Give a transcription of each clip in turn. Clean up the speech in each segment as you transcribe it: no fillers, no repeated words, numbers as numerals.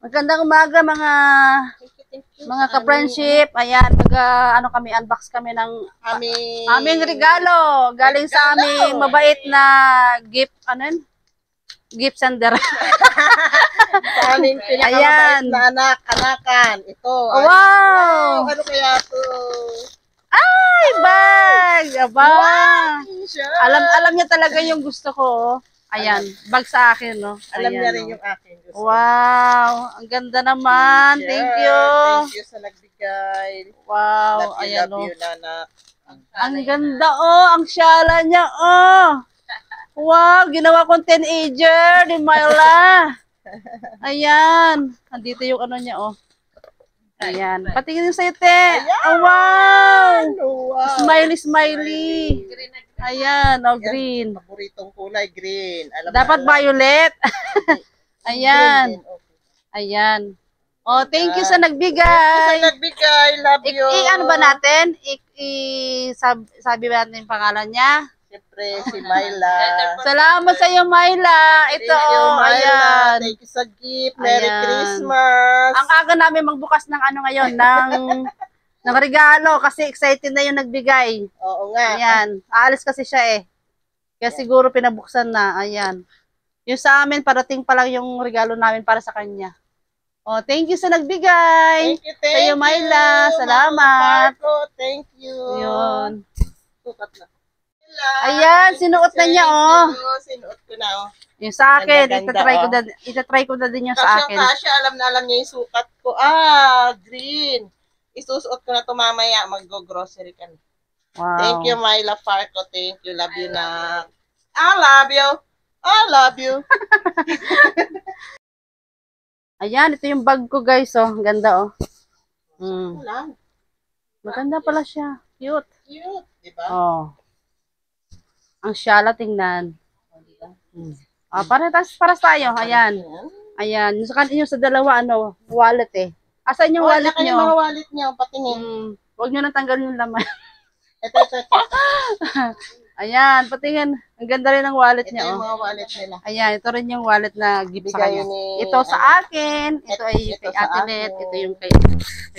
Magandang umaga mga ka-friendship. Ayan, ano kami, unbox kami ng aming regalo. Galing sa aming mabait na gift, gift sender. Sa aming pinakamabait na anak-anakan. Ito. Wow! Ano kaya ito? Ay, bag! Aba! Wow, Alam niya talaga yung gusto ko. Ayan, bag sa akin, no? Alam Ayan, niya rin yung akin gusto. Wow! Ang ganda naman. Yeah, Thank you. Thank you sa nagbigay. Wow! Ayan, Ayan, love you, Nanak. ang ganda, ang syala niya, Wow! Ginawa kong teenager ni Myla. Ayan. Andito yung ano niya, Ayan. Patingin sa'yo, te. Wow! Wow! Smiley. Ayan, green. Paboritong kulay, green. Dapat violet. Ayan. Ayan. Thank you sa nagbigay. Love you. Ano ba natin? Sabi ba natin yung pangalan niya? Siyempre, si Myla. Salamat sa iyo, Myla. Ito, Thank you, Myla. ayan. Thank you sa gift. Merry Ayan. Christmas. Ang aga namin magbukas ng ngayon, ng regalo kasi excited na yung nagbigay. Oo nga. Ayan. Aalis kasi siya Kaya siguro pinabuksan na. Ayan. Yung sa amin, parating pa lang yung regalo namin para sa kanya. Thank you sa nagbigay. Thank you. Sa iyo, Myla. Salamat. Marco, thank you. Yun. Sukat na. Ayan, sinuot na niya, Sinuot ko na, Yung sa akin, ganda, itatry ko na din yung sa akin. Kasya, alam niya yung sukat ko. Green. Isusuot ko na ito mamaya. Mag-grocery ka na. Wow. Thank you, Myla Farco. Thank you. Love you na. I love you. I love you. Ayan, ito yung bag ko, guys, Ang ganda, Maganda pala siya. Cute. Cute, diba? Ang syala, tingnan. Para tayo. Ayan. Ayan. Yung sa dalawa, wallet Asan yung wallet nyo? nyo? Mga wallet nyo, patingin. Huwag nyo nang tanggalin yung laman. Ito. Ayan, patingin. Ang ganda rin ng wallet niya, Ito yung mga wallet nila. Ayan, ito rin yung wallet na gift sa kanya. Ito sa akin. Ito ay kay Ate Let. Ito yung kay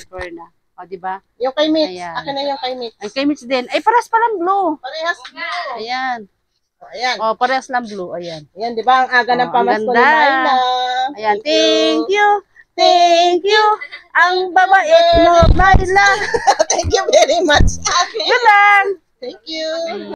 Berna. Diba? Yung kay Mitch. Ayan. Akin na yung kay Mitch. Ang kay Mitch din. Ay, parehas palang blue. Parehas blue. Ayan. Ayan. Parehas lang blue. Ayan. Ayan, diba? Ang aga ng pamasko ni Myla. Ayan. Thank you. Thank you. Ang babait mo, Myla. Thank you very much. Yun lang. Thank you.